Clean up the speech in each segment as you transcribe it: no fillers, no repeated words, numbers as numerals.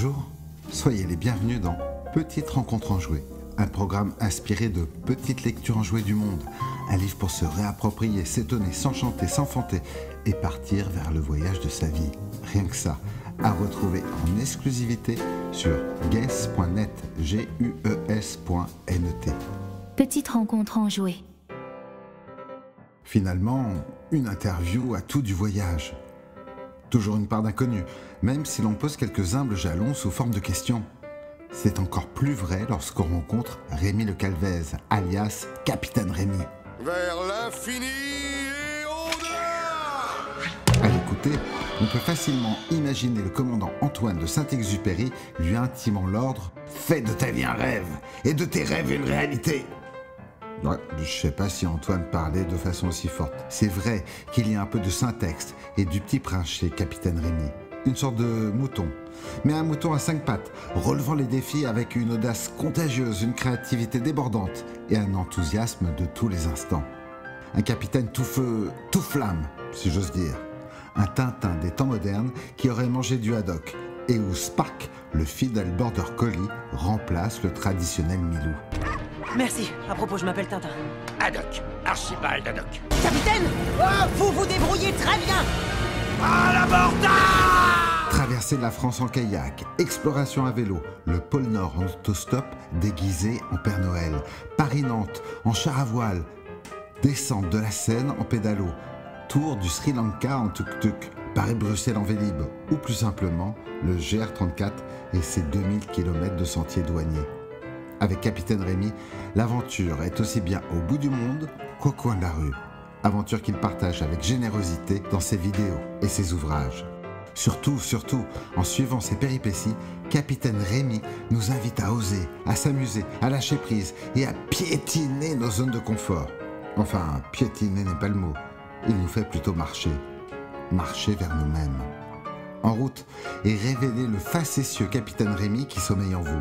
Bonjour, soyez les bienvenus dans Petite rencontre en jouets, un programme inspiré de petites lectures en jouets du monde, un livre pour se réapproprier, s'étonner, s'enchanter, s'enfanter et partir vers le voyage de sa vie. Rien que ça, à retrouver en exclusivité sur guess.net, gues.net. Petite rencontre en jouets. Finalement, une interview à tout du voyage. Toujours une part d'inconnu, même si l'on pose quelques humbles jalons sous forme de questions. C'est encore plus vrai lorsqu'on rencontre Rémi Le Calvez, alias Capitaine Rémi. Vers l'infini et au-delà. À l'écouter, on peut facilement imaginer le commandant Antoine de Saint-Exupéry lui intimant l'ordre « Fais de ta vie un rêve, et de tes rêves une réalité !» Ouais, je sais pas si Antoine parlait de façon aussi forte. C'est vrai qu'il y a un peu de Saint-Texte et du Petit Prince chez Capitaine Rémi. Une sorte de mouton. Mais un mouton à 5 pattes, relevant les défis avec une audace contagieuse, une créativité débordante et un enthousiasme de tous les instants. Un capitaine tout feu, tout flamme, si j'ose dire. Un Tintin des temps modernes qui aurait mangé du haddock et où Spark, le fidèle border collie, remplace le traditionnel Milou. Merci. À propos, je m'appelle Tintin. Haddock, Archibald Haddock. Capitaine, vous vous débrouillez très bien. À l'abordage! Traversée de la France en kayak, exploration à vélo, le pôle Nord en autostop déguisé en Père Noël, Paris-Nantes en char à voile, descente de la Seine en pédalo, tour du Sri Lanka en tuk-tuk, Paris-Bruxelles en Vélib, ou plus simplement le GR34 et ses 2000 km de sentiers douaniers. Avec Capitaine Rémi, l'aventure est aussi bien au bout du monde qu'au coin de la rue. Aventure qu'il partage avec générosité dans ses vidéos et ses ouvrages. Surtout, en suivant ses péripéties, Capitaine Rémi nous invite à oser, à s'amuser, à lâcher prise et à piétiner nos zones de confort. Enfin, piétiner n'est pas le mot. Il nous fait plutôt marcher. Marcher vers nous-mêmes. En route et révéler le facétieux Capitaine Rémi qui sommeille en vous.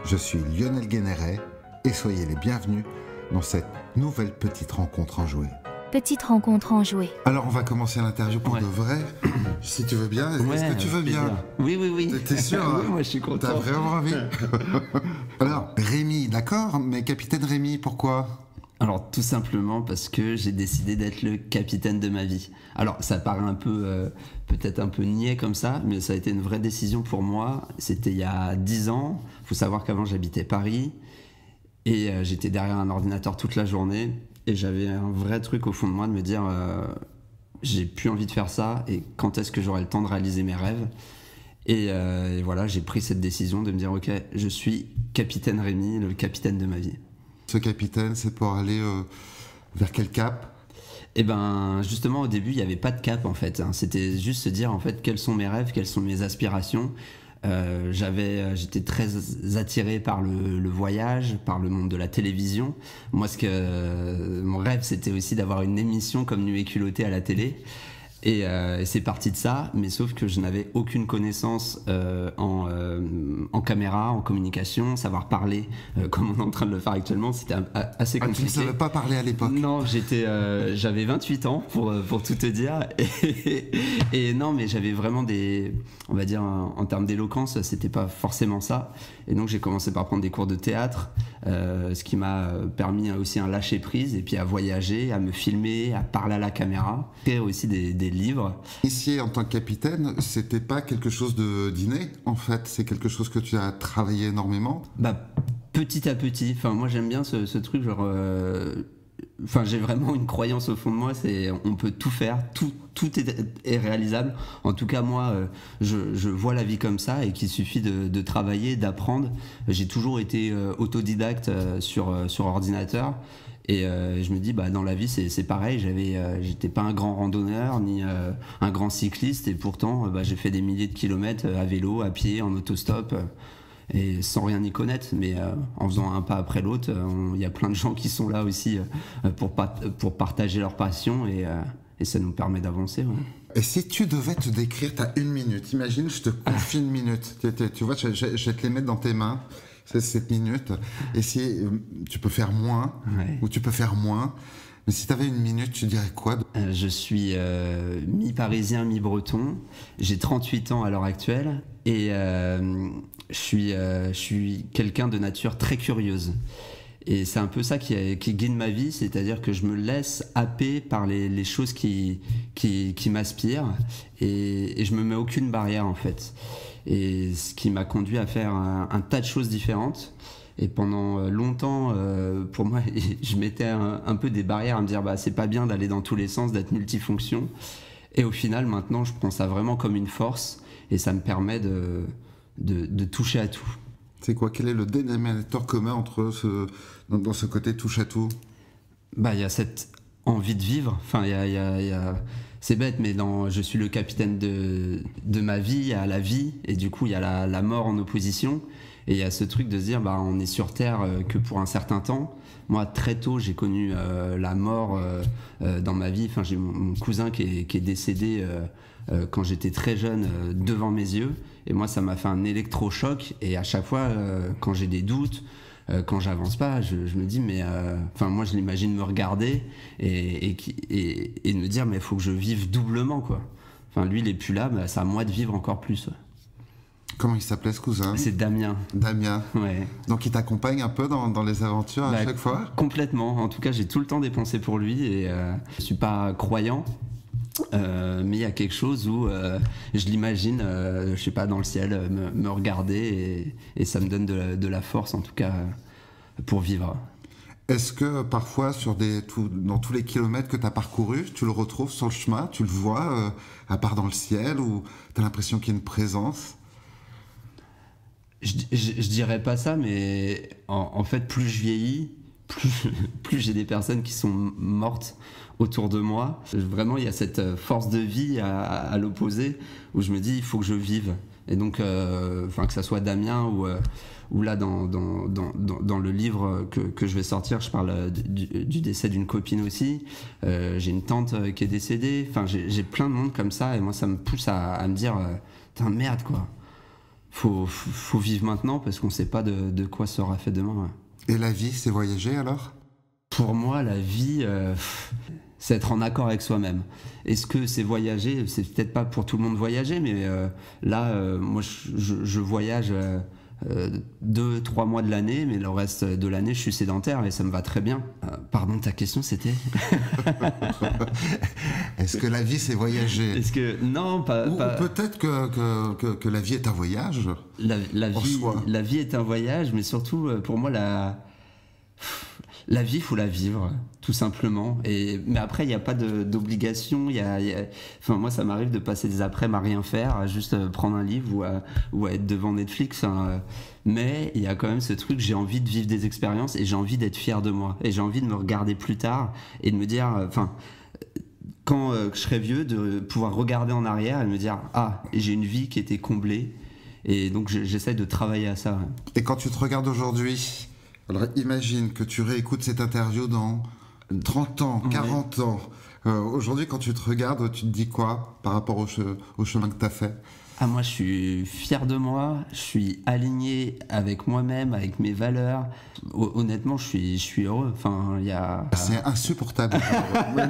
Je suis Lionel Guénéret et soyez les bienvenus dans cette nouvelle petite rencontre en jouets. Petite rencontre en jouets. Alors on va commencer l'interview pour de vrai, si tu veux bien. Est-ce que tu veux bien? Oui. T'es sûr? Oui, moi je suis content. T'as vraiment envie? Alors, Rémi, d'accord, mais Capitaine Rémi, pourquoi? Alors tout simplement parce que j'ai décidé d'être le capitaine de ma vie. Alors ça paraît un peu, peut-être un peu niais comme ça, mais ça a été une vraie décision pour moi. C'était il y a 10 ans. Il faut savoir qu'avant j'habitais Paris et j'étais derrière un ordinateur toute la journée et j'avais un vrai truc au fond de moi de me dire j'ai plus envie de faire ça et quand est-ce que j'aurai le temps de réaliser mes rêves. Et voilà, j'ai pris cette décision de me dire ok, je suis Capitaine Rémi, le capitaine de ma vie. Ce capitaine, c'est pour aller vers quel cap? Eh ben, justement, au début, il n'y avait pas de cap, en fait. C'était juste se dire, en fait, quels sont mes rêves, quelles sont mes aspirations. J'étais très attiré par le voyage, par le monde de la télévision. Moi, mon rêve, c'était aussi d'avoir une émission comme Nu et culotté à la télé. Et c'est parti de ça, mais sauf que je n'avais aucune connaissance en caméra, en communication, savoir parler comme on est en train de le faire actuellement, c'était assez compliqué. Tu ne savais pas parler à l'époque? Non, j'avais 28 ans pour tout te dire, et non, mais j'avais vraiment on va dire en termes d'éloquence, c'était pas forcément ça. Et donc j'ai commencé par prendre des cours de théâtre, ce qui m'a permis aussi un lâcher prise, et puis à voyager, à me filmer, à parler à la caméra, créer aussi des livres. Ici, en tant que capitaine, c'était pas quelque chose de d'inné, en fait, c'est quelque chose que tu as travaillé énormément. Bah, petit à petit. Enfin, moi j'aime bien ce truc, genre. Enfin, j'ai vraiment une croyance au fond de moi, c'est on peut tout faire, tout est réalisable. En tout cas, moi, je vois la vie comme ça et qu'il suffit de travailler, d'apprendre. J'ai toujours été autodidacte sur ordinateur. Et je me dis, bah, dans la vie, c'est pareil. J'étais pas un grand randonneur ni un grand cycliste, et pourtant, j'ai fait des milliers de kilomètres à vélo, à pied, en autostop, et sans rien y connaître. Mais en faisant un pas après l'autre, il y a plein de gens qui sont là aussi pour partager leur passion, et ça nous permet d'avancer. Ouais. Et si tu devais te décrire, t'as 1 minute. Imagine, je te confie 1 minute. Tu vois, je vais te les mettre dans tes mains. C'est 7 minutes. Et si tu peux faire moins, Ouais. ou tu peux faire moins, Mais si tu avais une minute, tu dirais quoi? Je suis mi-parisien, mi-breton. J'ai 38 ans à l'heure actuelle et je suis quelqu'un de nature très curieuse. Et c'est un peu ça qui guide ma vie, c'est-à-dire que je me laisse happer par les choses qui m'aspirent et je me mets aucune barrière en fait. Et ce qui m'a conduit à faire un tas de choses différentes. Et pendant longtemps, pour moi, je mettais un peu des barrières à me dire bah c'est pas bien d'aller dans tous les sens, d'être multifonction. Et au final, maintenant, je prends ça vraiment comme une force et ça me permet de toucher à tout. C'est quoi? Quel est le dénominateur commun entre dans ce côté touche à tout? Bah il y a cette envie de vivre. Enfin, il y a c'est bête, mais je suis le capitaine de ma vie, il y a la vie et du coup il y a la mort en opposition. Et il y a ce truc de se dire, bah, on est sur Terre que pour un certain temps. Moi, très tôt, j'ai connu la mort dans ma vie. Enfin, j'ai mon cousin qui est décédé quand j'étais très jeune devant mes yeux. Et moi, ça m'a fait un électrochoc. Et à chaque fois, quand j'ai des doutes, quand j'avance pas, je me dis, mais... Enfin, moi, je l'imagine me regarder et me dire, mais il faut que je vive doublement, quoi. Enfin, lui, il est plus là, bah, c'est à moi de vivre encore plus. Comment il s'appelait ce cousin? C'est Damien. Damien. Ouais. Donc il t'accompagne un peu dans les aventures à chaque fois? Complètement. En tout cas, j'ai tout le temps des pensées pour lui et je suis pas croyant. Mais il y a quelque chose où je l'imagine, je sais pas, dans le ciel, me regarder et ça me donne de la force en tout cas pour vivre. Est-ce que parfois dans tous les kilomètres que tu as parcourus, tu le retrouves sur le chemin, tu le vois à part dans le ciel ou tu as l'impression qu'il y a une présence? Je dirais pas ça, mais en fait, plus je vieillis, plus j'ai des personnes qui sont mortes autour de moi. Vraiment, il y a cette force de vie à l'opposé où je me dis, il faut que je vive. Et donc, que ça soit Damien ou là, dans le livre que je vais sortir, je parle du décès d'une copine aussi. J'ai une tante qui est décédée. Enfin, j'ai plein de monde comme ça et moi, ça me pousse à me dire, putain, merde, quoi. Faut vivre maintenant parce qu'on ne sait pas de quoi sera fait demain. Et la vie, c'est voyager alors? Pour moi, la vie, c'est être en accord avec soi-même. Est-ce que c'est voyager? C'est peut-être pas pour tout le monde voyager, mais là, moi, je voyage 2-3 mois de l'année, mais le reste de l'année, je suis sédentaire et ça me va très bien. Pardon, ta question, c'était? Est-ce que la vie, c'est voyager? Est-ce que... Non, pas... Ou peut-être que la vie est un voyage. La vie est un voyage, mais surtout, pour moi, la vie, il faut la vivre, tout simplement. Mais après, il n'y a pas d'obligation. Enfin, moi, ça m'arrive de passer des après-midi à rien faire, à juste prendre un livre ou à être devant Netflix. Hein. Mais il y a quand même ce truc, j'ai envie de vivre des expériences et j'ai envie d'être fier de moi. Et j'ai envie de me regarder plus tard et de me dire... quand je serai vieux, de pouvoir regarder en arrière et me dire « Ah, j'ai une vie qui était comblée. » Et donc, j'essaie de travailler à ça. Et quand tu te regardes aujourd'hui... Alors imagine que tu réécoutes cette interview dans 30 ans, 40 ans. Aujourd'hui, quand tu te regardes, tu te dis quoi par rapport au chemin que tu as fait? Ah, moi, je suis fier de moi, je suis aligné avec moi-même, avec mes valeurs. Honnêtement, je suis heureux. Enfin, C'est insupportable.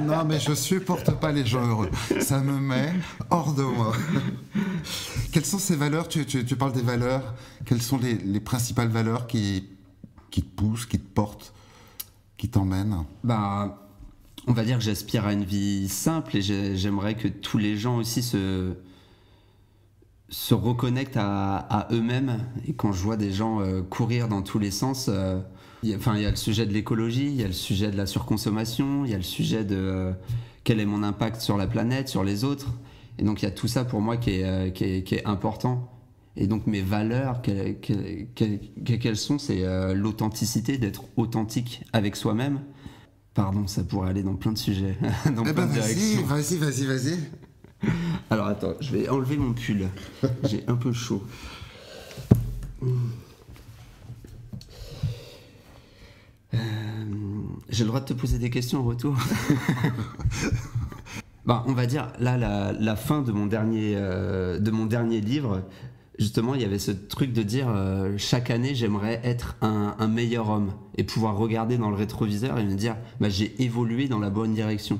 Non, mais je supporte pas les gens heureux. Ça me met hors de moi. Quelles sont ces valeurs? Tu parles des valeurs. Quelles sont les principales valeurs qui te poussent, qui te portent, qui t'emmènent? On va dire que j'aspire à une vie simple et j'aimerais que tous les gens aussi se reconnectent à eux-mêmes. Et quand je vois des gens courir dans tous les sens, il y a le sujet de l'écologie, il y a le sujet de la surconsommation, il y a le sujet de quel est mon impact sur la planète, sur les autres. Et donc il y a tout ça pour moi qui est important. Et donc mes valeurs, quelles sont? C'est l'authenticité, d'être authentique avec soi-même. Pardon, ça pourrait aller dans plein de sujets, dans plein de directions. Vas-y. Alors attends, je vais enlever mon pull. J'ai un peu chaud. J'ai le droit de te poser des questions en retour? On va dire, là, la fin de mon dernier livre, justement, il y avait ce truc de dire chaque année, j'aimerais être un meilleur homme et pouvoir regarder dans le rétroviseur et me dire bah, j'ai évolué dans la bonne direction.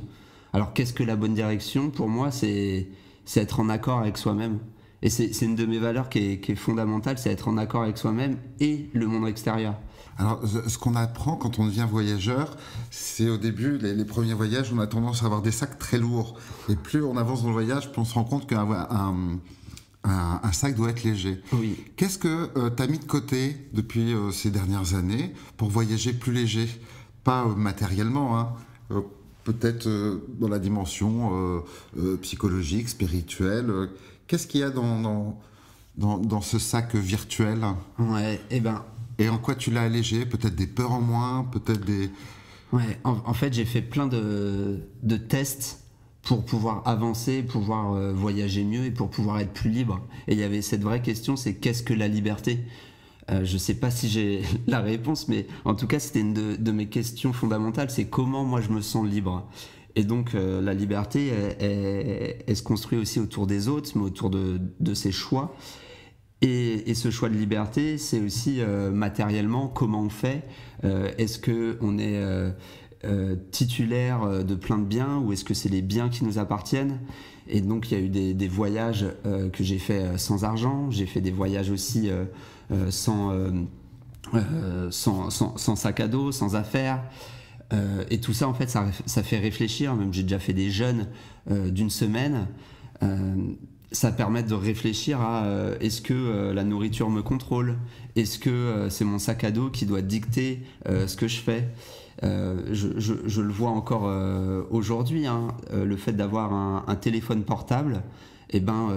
Alors, qu'est-ce que la bonne direction? Pour moi, c'est être en accord avec soi-même. Et c'est une de mes valeurs qui est fondamentale, c'est être en accord avec soi-même et le monde extérieur. Alors, ce qu'on apprend quand on devient voyageur, c'est au début, les premiers voyages, on a tendance à avoir des sacs très lourds. Et plus on avance dans le voyage, plus on se rend compte qu'un sac doit être léger. Oui. Qu'est-ce que tu as mis de côté depuis ces dernières années pour voyager plus léger? Pas matériellement, hein, peut-être dans la dimension psychologique, spirituelle. Qu'est-ce qu'il y a dans ce sac virtuel? Ouais, Et en quoi tu l'as allégé? Peut-être des peurs en moins, peut-être des... Ouais, en fait, j'ai fait plein de tests pour pouvoir avancer, pouvoir voyager mieux et pour pouvoir être plus libre. Et il y avait cette vraie question, c'est qu'est-ce que la liberté? Je sais pas si j'ai la réponse, mais en tout cas, c'était une de mes questions fondamentales, c'est comment moi je me sens libre. Et donc, la liberté, elle se construit aussi autour des autres, mais autour de ses choix. Et ce choix de liberté, c'est aussi matériellement comment on fait. Est-ce qu'on est titulaire de plein de biens ou est-ce que c'est les biens qui nous appartiennent? Et donc, il y a eu des voyages que j'ai fait sans argent. J'ai fait des voyages aussi sans sac à dos, sans affaires. Et tout ça, en fait, ça fait réfléchir. Même j'ai déjà fait des jeûnes d'une semaine. Ça permet de réfléchir à est-ce que la nourriture me contrôle? Est-ce que c'est mon sac à dos qui doit dicter ce que je fais? Je le vois encore aujourd'hui, hein, le fait d'avoir un téléphone portable, eh ben,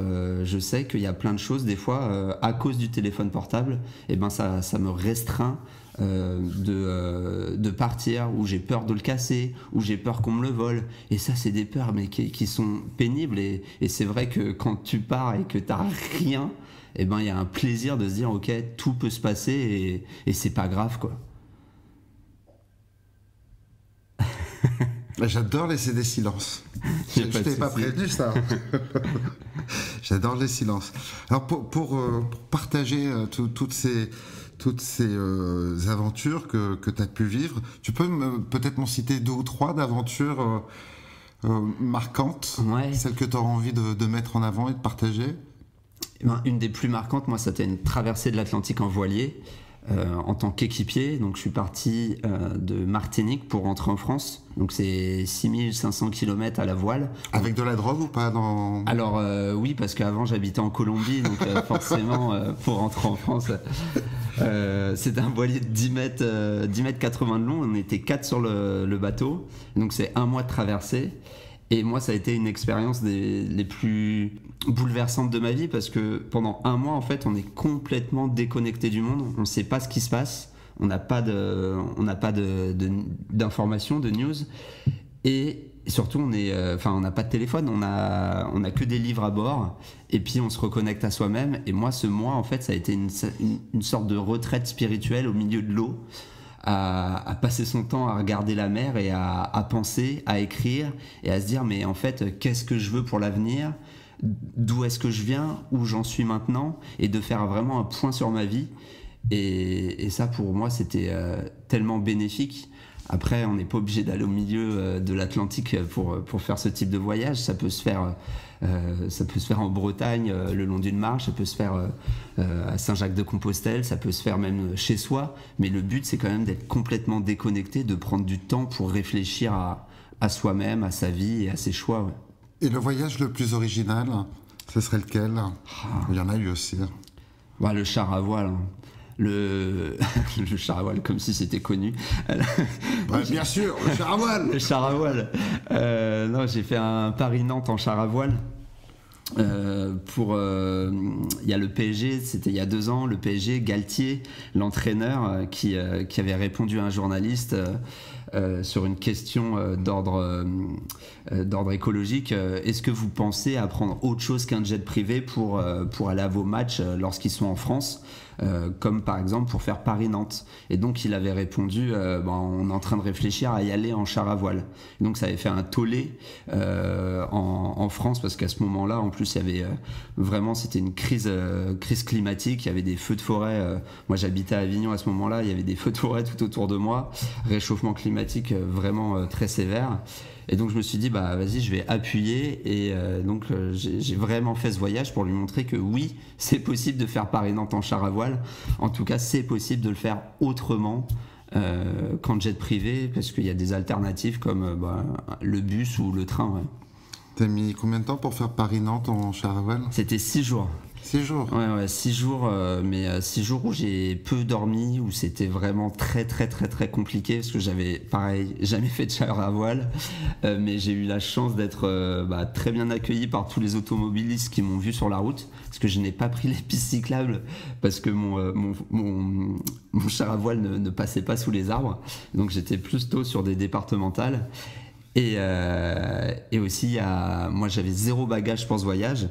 je sais qu'il y a plein de choses, des fois, à cause du téléphone portable, eh ben, ça me restreint de partir, où j'ai peur de le casser, où j'ai peur qu'on me le vole. Et ça, c'est des peurs mais qui sont pénibles. Et c'est vrai que quand tu pars et que t'as rien, eh ben, il y a un plaisir de se dire, ok, tout peut se passer et c'est pas grave, quoi. J'adore laisser des silences. Je t'ai pas prévenu ça. J'adore les silences. Alors pour partager toutes ces aventures que tu as pu vivre, tu peux peut-être m'en citer 2 ou 3 d'aventures marquantes, ouais. Celles que tu auras envie de mettre en avant et de partager? Une des plus marquantes, moi, c'était une traversée de l'Atlantique en voilier. En tant qu'équipier, donc je suis parti de Martinique pour rentrer en France, donc c'est 6500 km à la voile. Avec de la drogue ou pas dans... Alors oui, parce qu'avant j'habitais en Colombie, donc forcément pour rentrer en France, c'était un voilier de 10 mètres 80 de long, on était 4 sur le bateau, donc c'est 1 mois de traversée. Et moi, ça a été une expérience les plus bouleversantes de ma vie parce que pendant 1 mois, en fait, on est complètement déconnecté du monde. On ne sait pas ce qui se passe. On n'a pas d'informations, de news. Et surtout, on n'a pas de téléphone. On a que des livres à bord. Et puis, on se reconnecte à soi-même. Et moi, ce mois, en fait, ça a été une sorte de retraite spirituelle au milieu de l'eau. À passer son temps à regarder la mer et à penser, à écrire et à se dire mais en fait qu'est-ce que je veux pour l'avenir, d'où est-ce que je viens, où j'en suis maintenant, et de faire vraiment un point sur ma vie et ça pour moi c'était tellement bénéfique. Après on n'est pas obligé d'aller au milieu de l'Atlantique pour faire ce type de voyage, ça peut se faire en Bretagne le long d'une marche, ça peut se faire à Saint-Jacques-de-Compostelle, ça peut se faire même chez soi, mais le but c'est quand même d'être complètement déconnecté, de prendre du temps pour réfléchir à soi-même, à sa vie et à ses choix. Ouais. Et le voyage le plus original, ce serait lequel? Il y en a eu aussi. Bah, le char à voile. Le char à voile, comme si c'était connu. Ouais, bien sûr, le char à voile. Le char à voile. Non, j'ai fait un Paris-Nantes en char à voile. Il y a le PSG, c'était il y a 2 ans, le PSG, Galtier, l'entraîneur, qui avait répondu à un journaliste sur une question d'ordre écologique. Est-ce que vous pensez à prendre autre chose qu'un jet privé pour aller à vos matchs lorsqu'ils sont en France, comme par exemple pour faire Paris-Nantes? Et donc il avait répondu on est en train de réfléchir à y aller en char à voile. Et donc ça avait fait un tollé en France parce qu'à ce moment-là en plus plus, il y avait vraiment, c'était une crise climatique. Il y avait des feux de forêt. Moi, j'habitais à Avignon à ce moment-là. Il y avait des feux de forêt tout autour de moi. Réchauffement climatique vraiment très sévère. Et donc, je me suis dit, bah, vas-y, je vais appuyer. Et donc, j'ai vraiment fait ce voyage pour lui montrer que oui, c'est possible de faire Paris-Nantes en char à voile. En tout cas, c'est possible de le faire autrement qu'en jet privé, parce qu'il y a des alternatives comme le bus ou le train. Ouais. T'as mis combien de temps pour faire Paris-Nantes en char à voile? C'était 6 jours. 6 jours. Ouais, 6 jours, mais 6 jours où j'ai peu dormi, où c'était vraiment très compliqué, parce que j'avais, pareil, jamais fait de char à voile, mais j'ai eu la chance d'être très bien accueilli par tous les automobilistes qui m'ont vu sur la route, parce que je n'ai pas pris les pistes cyclables, parce que mon char à voile ne passait pas sous les arbres, donc j'étais plutôt sur des départementales. Et aussi, moi j'avais 0 bagage pour ce voyage.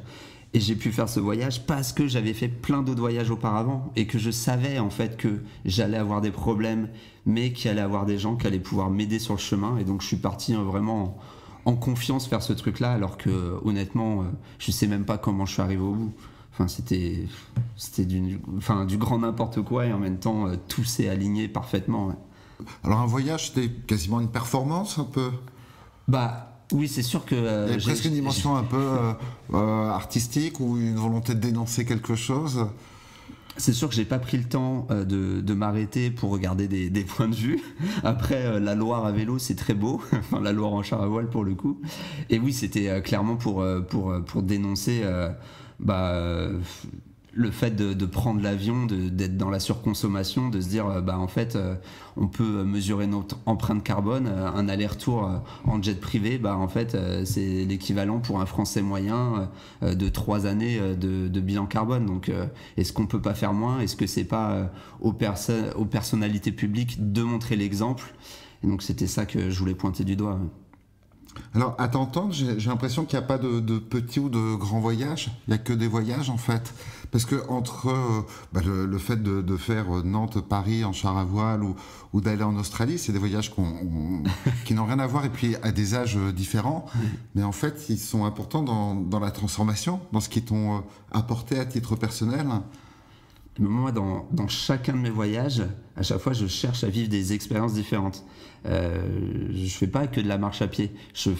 Et j'ai pu faire ce voyage parce que j'avais fait plein d'autres voyages auparavant et que je savais en fait que j'allais avoir des problèmes, mais qu'il allait avoir des gens qui allaient pouvoir m'aider sur le chemin. Et donc je suis parti vraiment en confiance faire ce truc-là, alors que honnêtement, je sais même pas comment je suis arrivé au bout. Enfin, c'était du grand n'importe quoi, et en même temps, tout s'est aligné parfaitement. Ouais. Alors un voyage, c'était quasiment une performance un peu? Oui, c'est sûr que... il y avait presque une dimension un peu artistique, ou une volonté de dénoncer quelque chose. C'est sûr que j'ai pas pris le temps de m'arrêter pour regarder des points de vue. Après, la Loire à vélo, c'est très beau. Enfin, la Loire en char à voile pour le coup. Et oui, c'était clairement pour dénoncer le fait de prendre l'avion, d'être dans la surconsommation, de se dire en fait on peut mesurer notre empreinte carbone. Un aller-retour en jet privé, en fait c'est l'équivalent pour un Français moyen de 3 années de bilan carbone. Donc est-ce qu'on peut pas faire moins? Est-ce que c'est pas aux personnalités publiques de montrer l'exemple? Et donc c'était ça que je voulais pointer du doigt. Alors, à t'entendre, j'ai l'impression qu'il n'y a pas de petits ou de grands voyages. Il n'y a que des voyages, en fait. Parce que entre le fait de faire Nantes-Paris en char à voile ou d'aller en Australie, c'est des voyages qui n'ont rien à voir, et puis à des âges différents. Mais en fait, ils sont importants dans la transformation, dans ce qu'ils t'ont apporté à titre personnel. Moi, dans chacun de mes voyages, à chaque fois, je cherche à vivre des expériences différentes. Je fais pas que de la marche à pied. Je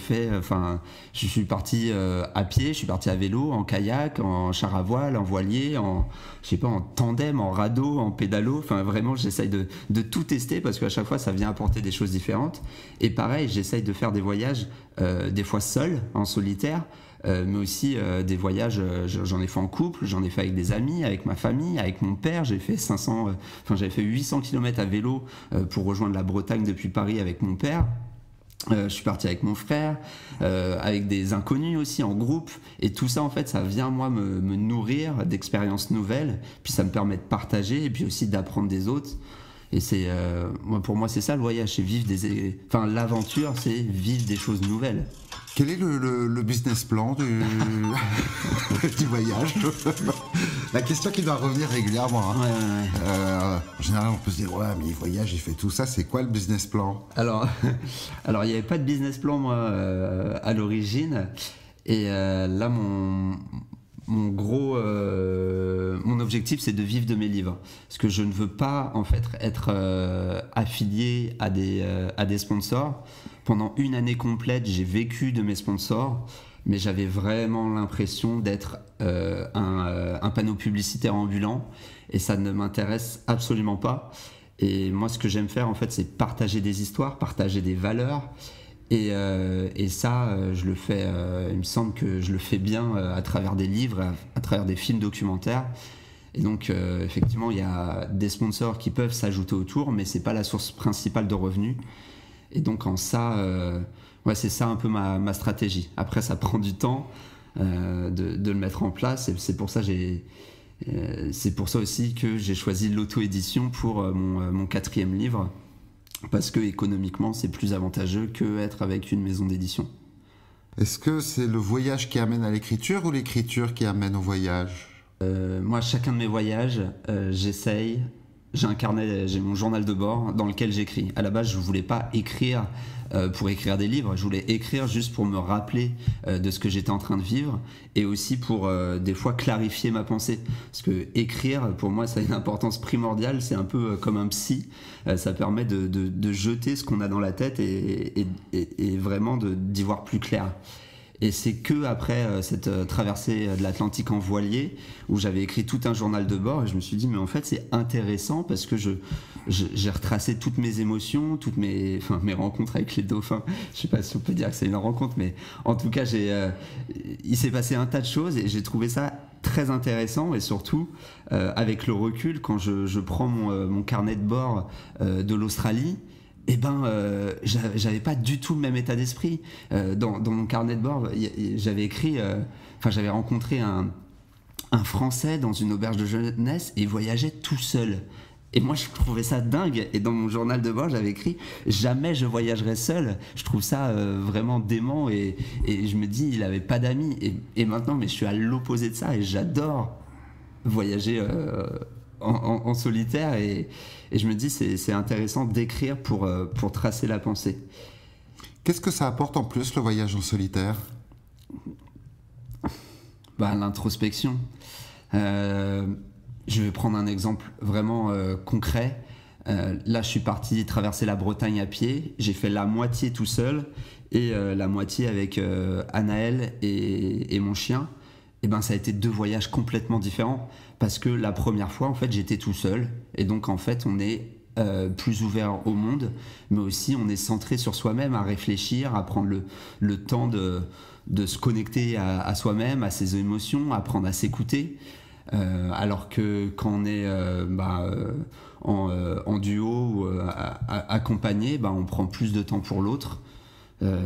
suis parti à pied, je suis parti à vélo, en kayak, en char à voile, en voilier, en tandem, en radeau, en pédalo. Enfin, vraiment, j'essaye de tout tester, parce qu'à chaque fois, ça vient apporter des choses différentes. Et pareil, j'essaye de faire des voyages, des fois seul, en solitaire. Mais aussi des voyages, j'en ai fait en couple, j'en ai fait avec des amis, avec ma famille, avec mon père. J'avais fait 800 km à vélo pour rejoindre la Bretagne depuis Paris avec mon père. Je suis parti avec mon frère, avec des inconnus aussi en groupe, et tout ça en fait ça vient moi me nourrir d'expériences nouvelles, puis ça me permet de partager et puis aussi d'apprendre des autres. Et pour moi c'est ça le voyage, c'est l'aventure, c'est vivre des choses nouvelles. Quel est le business plan du voyage? La question qui doit revenir régulièrement. Hein. Ouais. En général, on peut se dire, ouais, mais il voyage, il fait tout ça, c'est quoi le business plan? Alors, il n'y avait pas de business plan, moi, à l'origine. Et là, mon objectif, c'est de vivre de mes livres. Parce que je ne veux pas, en fait, être affilié à des sponsors. Pendant une année complète, j'ai vécu de mes sponsors, mais j'avais vraiment l'impression d'être un panneau publicitaire ambulant, et ça ne m'intéresse absolument pas. Et moi, ce que j'aime faire, en fait, c'est partager des histoires, partager des valeurs. Et ça, je le fais, il me semble que je le fais bien à travers des livres, à travers des films documentaires. Et donc, effectivement, il y a des sponsors qui peuvent s'ajouter autour, mais c'est pas la source principale de revenus. Et donc, en ça, c'est ça un peu ma stratégie. Après, ça prend du temps de le mettre en place. Et c'est pour ça aussi que j'ai choisi l'auto-édition pour mon 4e livre. Parce que économiquement, c'est plus avantageux qu'être avec une maison d'édition. Est-ce que c'est le voyage qui amène à l'écriture ou l'écriture qui amène au voyage? Moi, chacun de mes voyages, j'essaye j'ai un carnet, j'ai mon journal de bord dans lequel j'écris. À la base, je voulais pas écrire pour écrire des livres, je voulais écrire juste pour me rappeler de ce que j'étais en train de vivre et aussi pour des fois clarifier ma pensée. Parce que écrire, pour moi, ça a une importance primordiale, c'est un peu comme un psy, ça permet de jeter ce qu'on a dans la tête et vraiment d'y voir plus clair. Et c'est que après cette traversée de l'Atlantique en voilier où j'avais écrit tout un journal de bord et je me suis dit mais en fait c'est intéressant parce que j'ai retracé toutes mes émotions, toutes mes rencontres avec les dauphins. Je sais pas si on peut dire que c'est une rencontre, mais en tout cas il s'est passé un tas de choses et j'ai trouvé ça très intéressant et surtout avec le recul quand je prends mon carnet de bord de l'Australie. Eh ben, j'avais pas du tout le même état d'esprit. Dans mon carnet de bord, j'avais écrit, j'avais rencontré un Français dans une auberge de jeunesse et il voyageait tout seul. Et moi, je trouvais ça dingue. Et dans mon journal de bord, j'avais écrit jamais je voyagerai seul. Je trouve ça vraiment dément et je me dis, il avait pas d'amis. Et maintenant, mais je suis à l'opposé de ça et j'adore voyager en solitaire et je me dis c'est intéressant d'écrire pour tracer la pensée. Qu'est-ce que ça apporte en plus le voyage en solitaire ? L'introspection. Je vais prendre un exemple vraiment concret. Là je suis parti traverser la Bretagne à pied, j'ai fait la moitié tout seul et la moitié avec Anaël et mon chien. Et ben ça a été 2 voyages complètement différents parce que la première fois en fait j'étais tout seul et donc en fait on est plus ouvert au monde mais aussi on est centré sur soi-même à réfléchir, à prendre le temps de se connecter à soi-même, à ses émotions, à apprendre à s'écouter alors que quand on est en duo ou accompagné on prend plus de temps pour l'autre.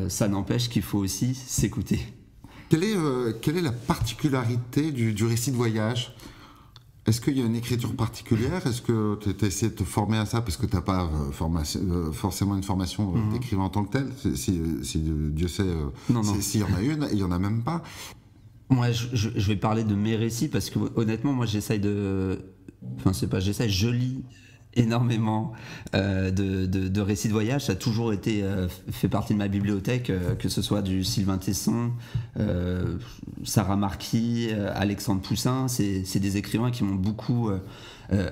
Ça n'empêche qu'il faut aussi s'écouter. Quelle est la particularité du récit de voyage ? Est-ce qu'il y a une écriture particulière ? Est-ce que tu as essayé de te former à ça parce que tu n'as pas forcément une formation d'écrivain en tant que tel ? Si Dieu sait s'il y en a une, il n'y en a même pas. Moi, je vais parler de mes récits parce que honnêtement, moi je lis énormément de récits de voyage. Ça a toujours été fait partie de ma bibliothèque, que ce soit du Sylvain Tesson, Sarah Marquis, Alexandre Poussin. C'est des écrivains qui m'ont beaucoup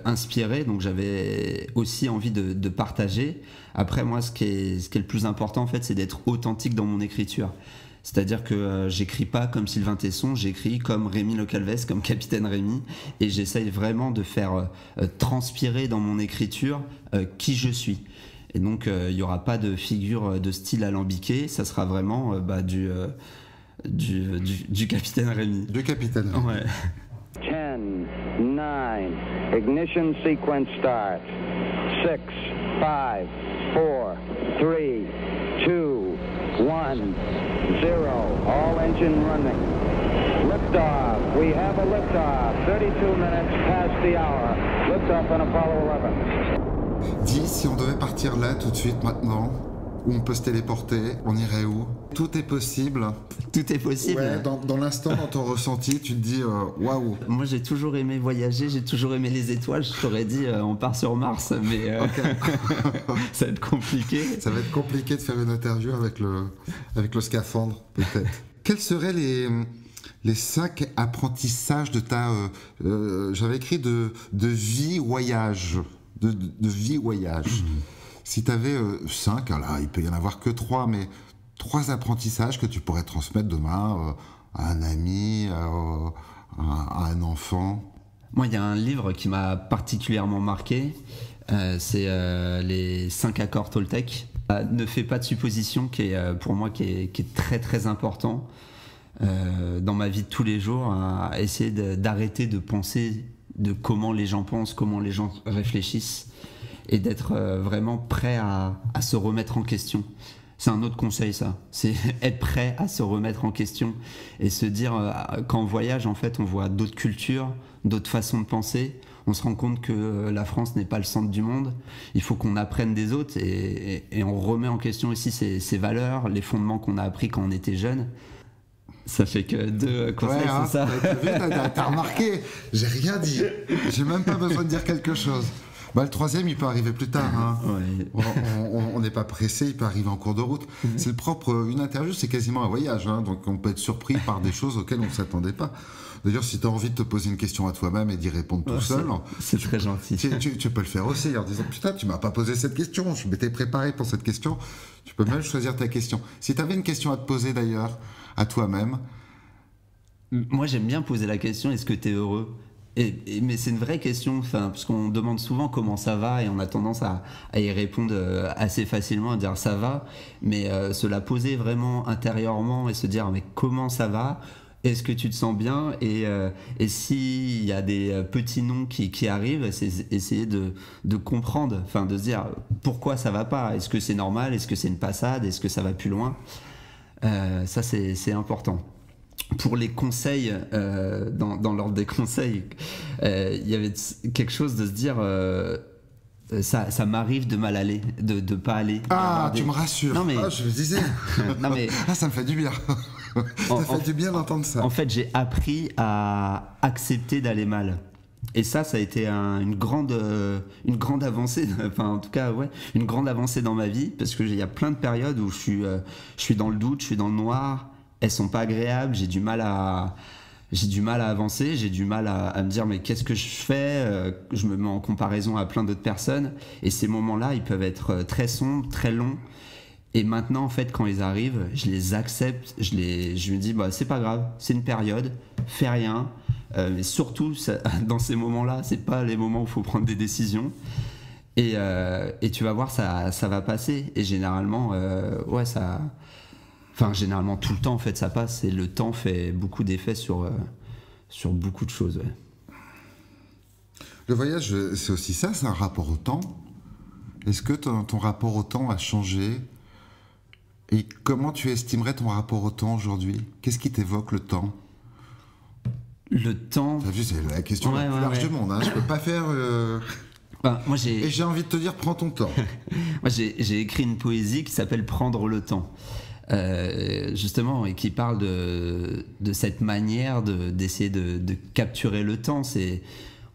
inspiré, donc j'avais aussi envie de partager. Après moi, ce qui est le plus important en fait, c'est d'être authentique dans mon écriture. C'est-à-dire que j'écris pas comme Sylvain Tesson, j'écris comme Rémi Le Calvez, comme Capitaine Rémi, et j'essaye vraiment de faire transpirer dans mon écriture qui je suis. Et donc il y aura pas de figure de style alambiqué, ça sera vraiment du Capitaine Rémi. Du Capitaine Rémi. Ouais. 10, 9, ignition sequence start. 6, 5, 4, 3, 2, 1, 0. All engine running. Liftoff. We have a liftoff. 32 minutes past the hour. Liftoff on Apollo 11. Dis, si on devait partir là tout de suite maintenant, où on peut se téléporter, on irait où ? Tout est possible. Tout est possible. Ouais, dans l'instant, dans ton ressenti, tu te dis waouh. Moi, j'ai toujours aimé voyager, j'ai toujours aimé les étoiles. Je t'aurais dit on part sur Mars, mais Okay. ça va être compliqué. Ça va être compliqué de faire une interview avec le scaphandre, peut-être. Quels seraient les 5 apprentissages de ta... j'avais écrit de vie voyage. De vie voyage. Si tu avais 5, là, il peut y en avoir que 3, mais 3 apprentissages que tu pourrais transmettre demain à un ami, à un enfant. Moi, il y a un livre qui m'a particulièrement marqué, c'est les 5 accords Toltec. Ne fais pas de suppositions, qui est pour moi qui est très très important dans ma vie de tous les jours, à essayer d'arrêter de penser de comment les gens pensent, comment les gens réfléchissent, et d'être vraiment prêt à se remettre en question. C'est un autre conseil, ça. C'est être prêt à se remettre en question et se dire, quand on voyage, en fait, on voit d'autres cultures, d'autres façons de penser. On se rend compte que la France n'est pas le centre du monde. Il faut qu'on apprenne des autres et on remet en question aussi ses valeurs, les fondements qu'on a appris quand on était jeune. Ça fait que 2 conseils, ouais, c'est ça. T'as remarqué, j'ai rien dit. J'ai même pas besoin de dire quelque chose. Bah, le troisième, il peut arriver plus tard. Hein. Ouais. On n'est pas pressé, il peut arriver en cours de route. C'est le propre. Une interview, c'est quasiment un voyage. Hein, donc on peut être surpris par des choses auxquelles on ne s'attendait pas. D'ailleurs, si tu as envie de te poser une question à toi-même et d'y répondre tout seul, c'est très gentil. Tu peux le faire aussi en disant putain, tu m'as pas posé cette question, je m'étais préparé pour cette question. Tu peux même choisir ta question. Si tu avais une question à te poser d'ailleurs, à toi-même. Moi, j'aime bien poser la question, est-ce que tu es heureux ? Mais c'est une vraie question, parce qu'on demande souvent comment ça va et on a tendance à y répondre assez facilement, à dire ça va, mais se la poser vraiment intérieurement et se dire mais comment ça va ? Est-ce que tu te sens bien ? Et s'il y a des petits noms qui arrivent, c'est essayer de comprendre, de se dire pourquoi ça va pas ? Est-ce que c'est normal ? Est-ce que c'est une passade ? Est-ce que ça va plus loin ? Ça, c'est important. Pour les conseils, dans l'ordre des conseils, il y avait quelque chose de se dire... Ça m'arrive de mal aller, de pas aller. Ah, tu me rassures. Non, mais... je me disais. Non, mais... Ah, ça me fait du bien. Ça fait du bien d'entendre ça. En fait, j'ai appris à accepter d'aller mal. Et ça a été une grande avancée. En tout cas, ouais, une grande avancée dans ma vie, parce que il y a plein de périodes où je suis dans le doute, je suis dans le noir. Elles sont pas agréables. J'ai du mal à avancer, j'ai du mal à me dire mais qu'est-ce que je fais, je me mets en comparaison à plein d'autres personnes et ces moments-là ils peuvent être très sombres, très longs et maintenant en fait quand ils arrivent je les accepte, je me dis bah c'est pas grave, c'est une période, fais rien, mais surtout dans ces moments-là c'est pas les moments où il faut prendre des décisions et tu vas voir ça va passer et généralement ouais ça... Enfin, généralement, tout le temps, en fait, ça passe. Et le temps fait beaucoup d'effets sur beaucoup de choses. Ouais. Le voyage, c'est aussi ça, c'est un rapport au temps. Est-ce que ton rapport au temps a changé ? Et comment tu estimerais ton rapport au temps aujourd'hui ? Qu'est-ce qui t'évoque le temps ? Le temps... T'as vu, c'est la question la plus large du monde. Hein. Je peux pas faire... Moi, Et j'ai envie de te dire, prends ton temps. Moi, j'ai écrit une poésie qui s'appelle « Prendre le temps ». Justement, et qui parle de cette manière d'essayer de capturer le temps.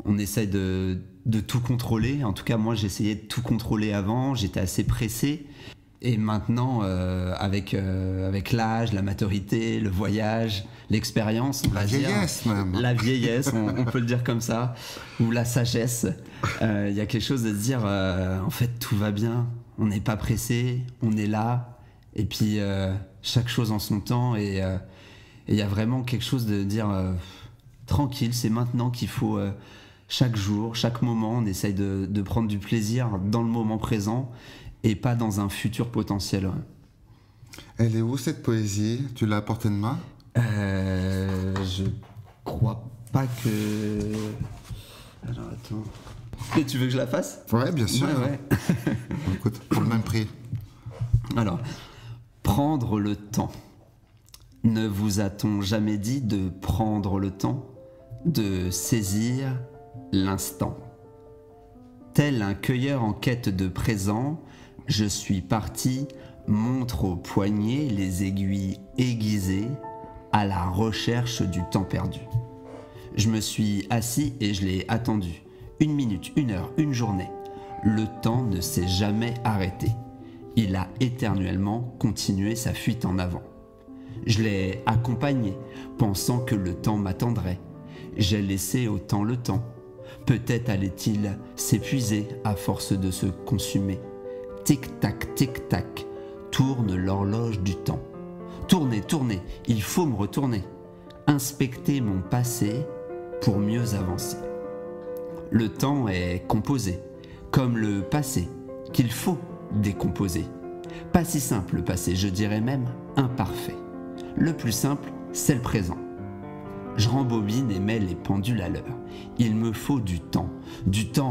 On essaie de tout contrôler. En tout cas, moi, j'essayais de tout contrôler avant. J'étais assez pressé. Et maintenant, avec l'âge, la maturité, le voyage, l'expérience, on va dire... La vieillesse, même. La vieillesse, on peut le dire comme ça. Ou la sagesse. Il y a quelque chose de se dire, en fait, tout va bien. On n'est pas pressé. On est là. Et puis, chaque chose en son temps. Et il y a vraiment quelque chose de dire tranquille, c'est maintenant qu'il faut, chaque jour, chaque moment, on essaye de prendre du plaisir dans le moment présent et pas dans un futur potentiel. Elle est où cette poésie ? Tu l'as à portée de main ? Je crois pas que... Alors, attends... Et tu veux que je la fasse ? Ouais, bien sûr. Ouais. Écoute, pour le même prix. Alors... Prendre le temps. Ne vous a-t-on jamais dit de prendre le temps, de saisir l'instant ? Tel un cueilleur en quête de présent, je suis parti, montre au poignet les aiguilles aiguisées, à la recherche du temps perdu. Je me suis assis et je l'ai attendu. 1 minute, 1 heure, 1 journée. Le temps ne s'est jamais arrêté. Il a éternellement continué sa fuite en avant. Je l'ai accompagné, pensant que le temps m'attendrait. J'ai laissé au temps le temps. Peut-être allait-il s'épuiser à force de se consumer. Tic-tac, tic-tac, tourne l'horloge du temps. Tournez, tournez, il faut me retourner. Inspecter mon passé pour mieux avancer. Le temps est composé, comme le passé, qu'il faut décomposé. Pas si simple le passé, je dirais même imparfait. Le plus simple, c'est le présent. Je rembobine et mets les pendules à l'heure. Il me faut du temps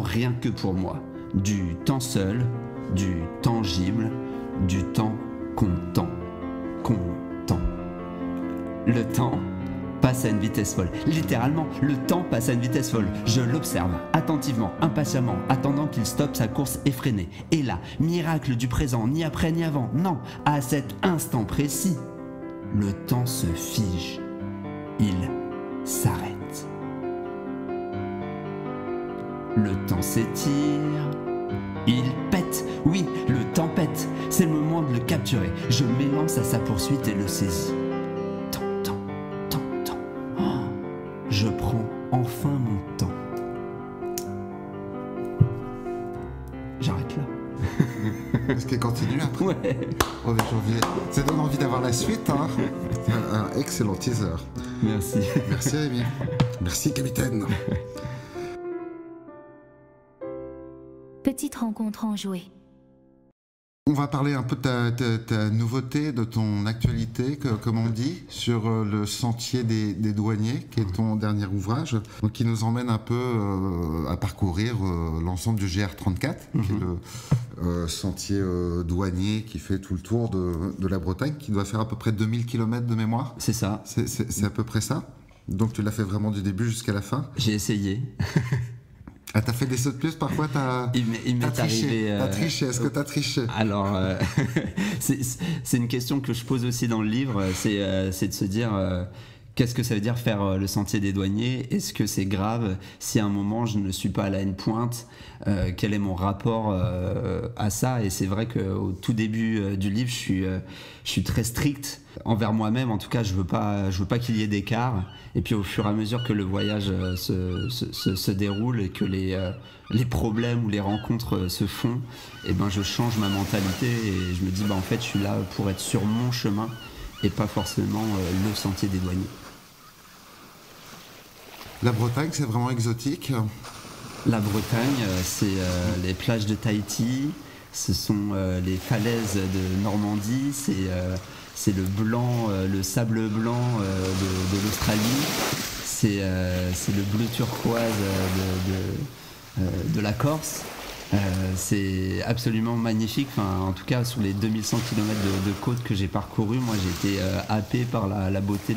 rien que pour moi, du temps seul, du tangible, du temps content. Le temps passe à une vitesse folle. Littéralement, le temps passe à une vitesse folle. Je l'observe attentivement, impatiemment, attendant qu'il stoppe sa course effrénée. Et là, miracle du présent, ni après ni avant, non, à cet instant précis, le temps se fige. Il s'arrête. Le temps s'étire, il pète, oui, le temps pète, c'est le moment de le capturer. Je m'élance à sa poursuite et le saisis. Temps. Oh, je prends enfin mon temps. J'arrête là. Est-ce qu'elle continue après? Ouais. Oh, mais ça donne envie d'avoir la suite, hein. Un excellent teaser. Merci. Merci Rémi. Merci capitaine. Petite rencontre en jouet. On va parler un peu de ta nouveauté, de ton actualité, comme on dit, sur le sentier des douaniers, qui est ton dernier ouvrage, donc qui nous emmène un peu à parcourir l'ensemble du GR34, qui est le sentier douanier qui fait tout le tour de la Bretagne, qui doit faire à peu près 2000 km de mémoire. C'est ça. C'est à peu près ça. Donc tu l'as fait vraiment du début jusqu'à la fin. J'ai essayé. Ah, t'as fait des sauts de plus parfois, Il m'est arrivé. T'as triché, est-ce que t'as triché? Alors, c'est une question que je pose aussi dans le livre, c'est de se dire qu'est-ce que ça veut dire faire le sentier des douaniers? Est-ce que c'est grave si à un moment je ne suis pas à la haine pointe? Quel est mon rapport à ça? Et c'est vrai qu'au tout début du livre, je suis très strict envers moi-même. En tout cas, je veux pas qu'il y ait d'écart. Et puis au fur et à mesure que le voyage se déroule et que les problèmes ou les rencontres se font, et ben je change ma mentalité et je me dis en fait je suis là pour être sur mon chemin et pas forcément le sentier des douaniers. La Bretagne, c'est vraiment exotique. La Bretagne, c'est les plages de Tahiti, ce sont les falaises de Normandie, c'est le blanc, le sable blanc de l'Australie, c'est le bleu turquoise de la Corse. C'est absolument magnifique. Enfin, en tout cas, sur les 2100 km de côte que j'ai parcouru, moi j'ai été happé par la beauté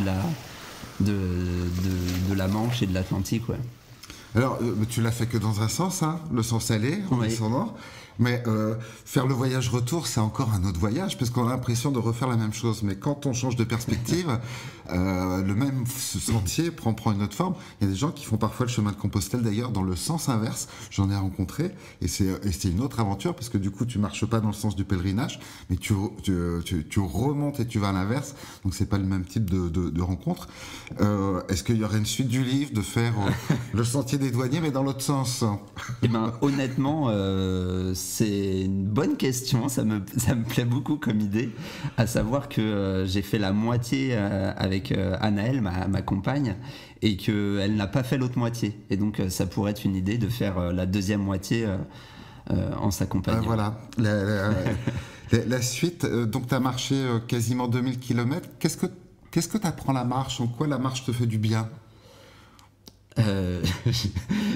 de la Manche et de l'Atlantique. Ouais. Alors, tu l'as fait que dans un sens, hein, le sens aller, en descendant. Mais faire le voyage retour, c'est encore un autre voyage, parce qu'on a l'impression de refaire la même chose. Mais quand on change de perspective, le même sentier prend une autre forme. Il y a des gens qui font parfois le chemin de Compostelle, d'ailleurs, dans le sens inverse. J'en ai rencontré, et c'est une autre aventure, parce que du coup, tu marches pas dans le sens du pèlerinage, mais tu remontes et tu vas à l'inverse. Donc, c'est pas le même type de rencontre. Est-ce qu'il y aurait une suite du livre de faire le sentier des douaniers, mais dans l'autre sens? Eh ben, honnêtement, c'est une bonne question, ça me plaît beaucoup comme idée, à savoir que j'ai fait la moitié avec Anaëlle, ma compagne, et qu'elle n'a pas fait l'autre moitié. Et donc ça pourrait être une idée de faire la deuxième moitié en s'accompagnant. Voilà, la suite, donc tu as marché quasiment 2000 km. Qu'est-ce que tu apprends la marche? En quoi la marche te fait du bien?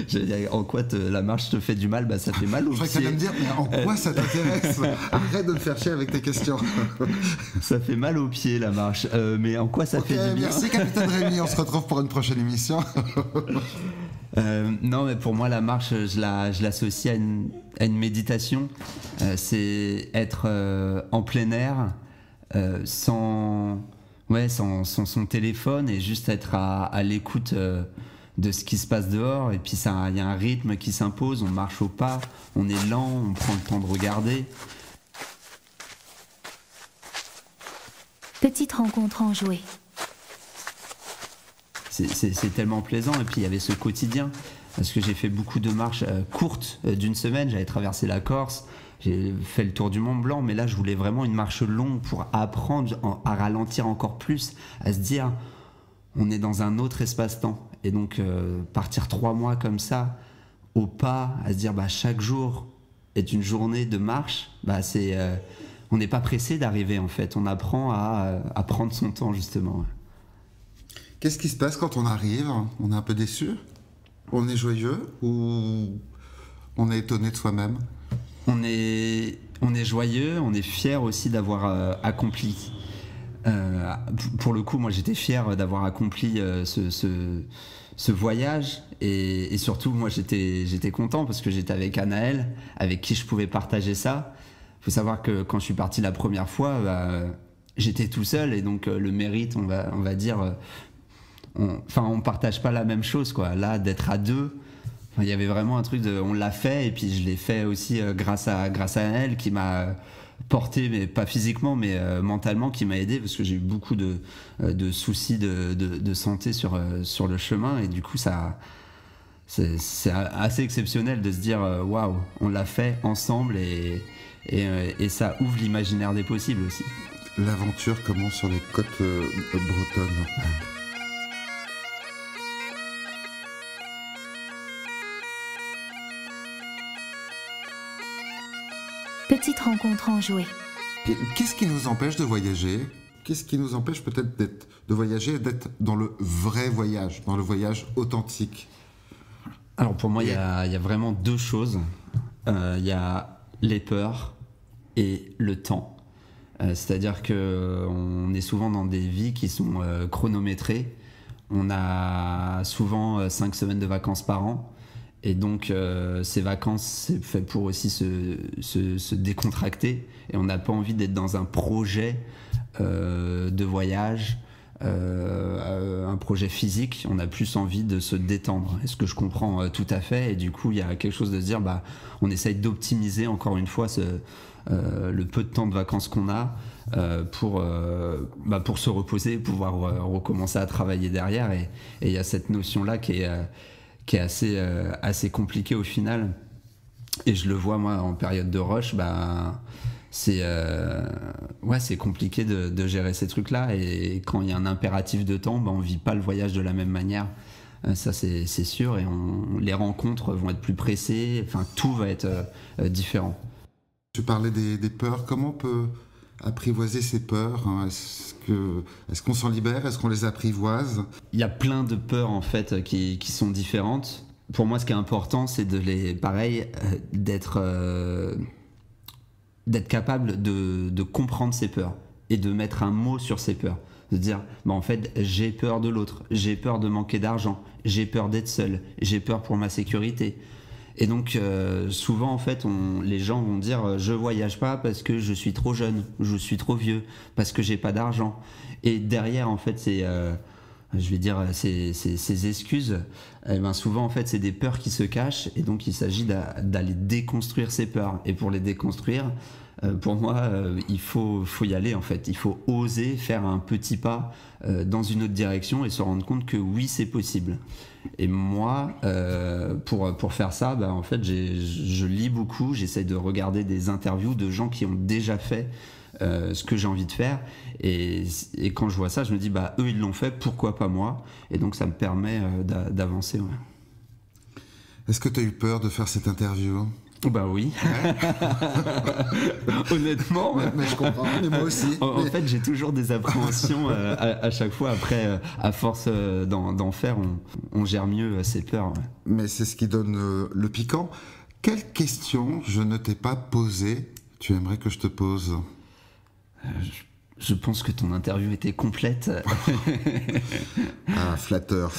J'allais dire, en quoi la marche te fait du mal? Bah, ça fait mal aux pieds. Je crois que tu me dire, mais en quoi ça t'intéresse? Arrête de me faire chier avec tes questions. Ça fait mal aux pieds la marche, mais en quoi ça fait du bien? Merci capitaine Rémi, on se retrouve pour une prochaine émission. Non, mais pour moi la marche, je l'associe à une méditation. C'est être en plein air, sans son téléphone, et juste être à l'écoute de ce qui se passe dehors. Et puis il y a un rythme qui s'impose, on marche au pas, on est lent, on prend le temps de regarder. Petite rencontre en jouet. C'est tellement plaisant. Et puis il y avait ce quotidien, parce que j'ai fait beaucoup de marches courtes d'une semaine. J'avais traversé la Corse, j'ai fait le tour du Mont Blanc, mais là je voulais vraiment une marche longue pour apprendre à ralentir encore plus, à se dire on est dans un autre espace-temps. Et donc partir 3 mois comme ça, au pas, à se dire chaque jour est une journée de marche, on n'est pas pressé d'arriver en fait, on apprend à prendre son temps justement. Qu'est-ce qui se passe quand on arrive? On est un peu déçu? On est joyeux? Ou on est étonné de soi-même? On est joyeux, on est fier aussi d'avoir accompli. Pour le coup, moi j'étais fier d'avoir accompli ce voyage, et surtout moi j'étais content parce que j'étais avec Anaëlle, avec qui je pouvais partager ça. Il faut savoir que quand je suis parti la première fois, j'étais tout seul, et donc le mérite, on va dire, on partage pas la même chose, quoi. Là, d'être à deux, Il y avait vraiment un truc de, on l'a fait, et puis je l'ai fait aussi grâce à elle qui m'a porté, mais pas physiquement, mais mentalement, qui m'a aidé, parce que j'ai eu beaucoup de soucis de santé sur le chemin, et du coup c'est assez exceptionnel de se dire waouh, on l'a fait ensemble, et ça ouvre l'imaginaire des possibles aussi. L'aventure commence sur les côtes bretonnes. Petite rencontre enjouée. Qu'est-ce qui nous empêche de voyager ? Qu'est-ce qui nous empêche peut-être de voyager et d'être dans le vrai voyage, dans le voyage authentique ? Alors pour moi, il y a vraiment deux choses. Il y a les peurs et le temps. C'est-à-dire qu'on est souvent dans des vies qui sont chronométrées. On a souvent 5 semaines de vacances par an. Et donc ces vacances, c'est fait pour aussi se décontracter. Et on n'a pas envie d'être dans un projet de voyage, un projet physique. On a plus envie de se détendre. Et ce que je comprends tout à fait. Et du coup, il y a quelque chose de se dire, on essaye d'optimiser encore une fois le peu de temps de vacances qu'on a pour se reposer, pouvoir recommencer à travailler derrière. Et il y a cette notion-là qui est assez compliquée au final. Et je le vois, moi, en période de rush, c'est compliqué de gérer ces trucs-là. Et quand il y a un impératif de temps, on vit pas le voyage de la même manière. Ça, c'est sûr. Et les rencontres vont être plus pressées. Enfin, tout va être différent. Tu parlais des peurs. Comment on peut apprivoiser ces peurs, hein ? Est-ce qu'on s'en libère ? Est-ce qu'on les apprivoise ? Il y a plein de peurs en fait qui sont différentes. Pour moi, ce qui est important, c'est d'être capable de comprendre ces peurs et de mettre un mot sur ces peurs. De dire, en fait, j'ai peur de l'autre, j'ai peur de manquer d'argent, j'ai peur d'être seul, j'ai peur pour ma sécurité. Et donc souvent en fait les gens vont dire je voyage pas parce que je suis trop jeune, je suis trop vieux, parce que j'ai pas d'argent. Et derrière en fait ces excuses, souvent en fait c'est des peurs qui se cachent, et donc il s'agit d'aller déconstruire ces peurs. Et pour les déconstruire, pour moi il faut y aller en fait. Il faut oser faire un petit pas dans une autre direction et se rendre compte que oui, c'est possible. Et moi, pour faire ça, en fait, je lis beaucoup, j'essaie de regarder des interviews de gens qui ont déjà fait ce que j'ai envie de faire. Et quand je vois ça, je me dis, eux, ils l'ont fait, pourquoi pas moi ? Et donc, ça me permet d'avancer. Ouais. Est-ce que tu as eu peur de faire cette interview ? Oui. Honnêtement. Mais je comprends, mais moi aussi. En fait, j'ai toujours des appréhensions à chaque fois. Après, à force d'en faire, on gère mieux ses peurs. Ouais. Mais c'est ce qui donne le piquant. Quelle question je ne t'ai pas posée, tu aimerais que je te pose ? Je pense que ton interview était complète. Ah, flatteur.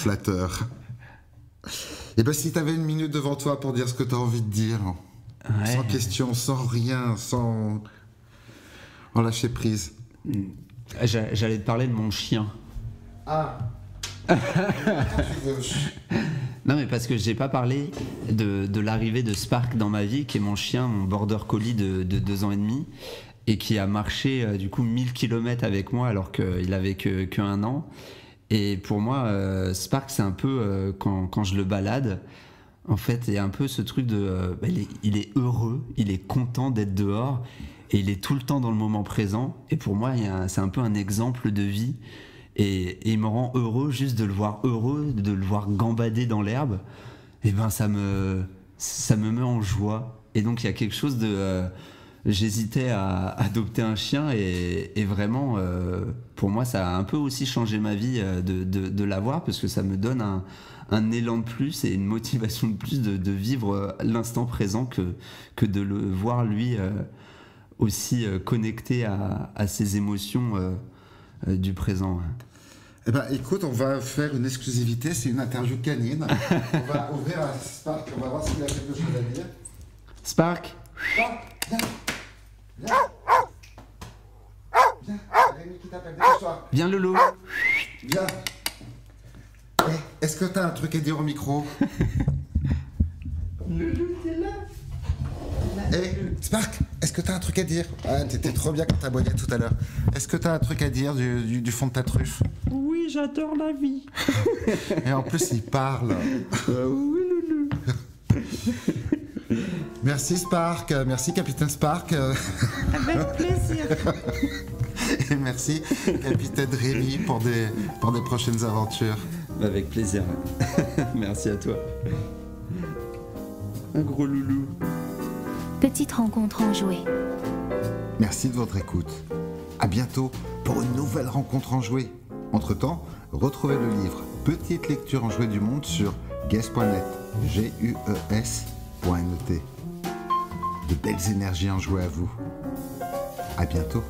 Et si tu avais une minute devant toi pour dire ce que tu as envie de dire, ouais. Sans question, sans rien, sans lâcher prise. J'allais te parler de mon chien. Ah. Non, mais parce que j'ai pas parlé de l'arrivée de Spark dans ma vie, qui est mon chien, mon border collie de 2 ans et demi, et qui a marché 1000 km avec moi alors qu'il avait que 1 an. Et pour moi, Spark, c'est un peu quand je le balade, en fait, il y a un peu ce truc de... il est heureux, il est content d'être dehors, et il est tout le temps dans le moment présent. Et pour moi, c'est un peu un exemple de vie. Et il me rend heureux juste de le voir heureux, de le voir gambader dans l'herbe. Et ça me met en joie. Et donc, il y a quelque chose de... J'hésitais à adopter un chien, et vraiment, pour moi, ça a un peu aussi changé ma vie de l'avoir, parce que ça me donne un élan de plus et une motivation de plus de vivre l'instant présent que de le voir lui aussi connecté à ses émotions du présent. Écoute, on va faire une exclusivité, c'est une interview canine. On va ouvrir à Spark, on va voir s'il a quelque chose à dire. Spark, viens. Viens, Rémi qui t'appelle, dépêche-toi. Viens Lolo. Viens. Est-ce que t'as un truc à dire au micro ? Hé, Spark, est-ce que t'as un truc à dire? Ah, t'étais trop bien quand t'aboyais tout à l'heure. Est-ce que t'as un truc à dire du fond de ta truffe? Oui, j'adore la vie. Et en plus, il parle. Oui, loulou. Merci Spark, merci Capitaine Spark. Avec plaisir. Et merci Capitaine Rémi pour des prochaines aventures. Avec plaisir. Merci à toi. Un gros loulou. Petite rencontre en jouet. Merci de votre écoute. À bientôt pour une nouvelle rencontre en jouet. Entre-temps, retrouvez le livre Petite lecture en jouet du monde sur guess.net. GUES.net. De belles énergies en jouet à vous. À bientôt.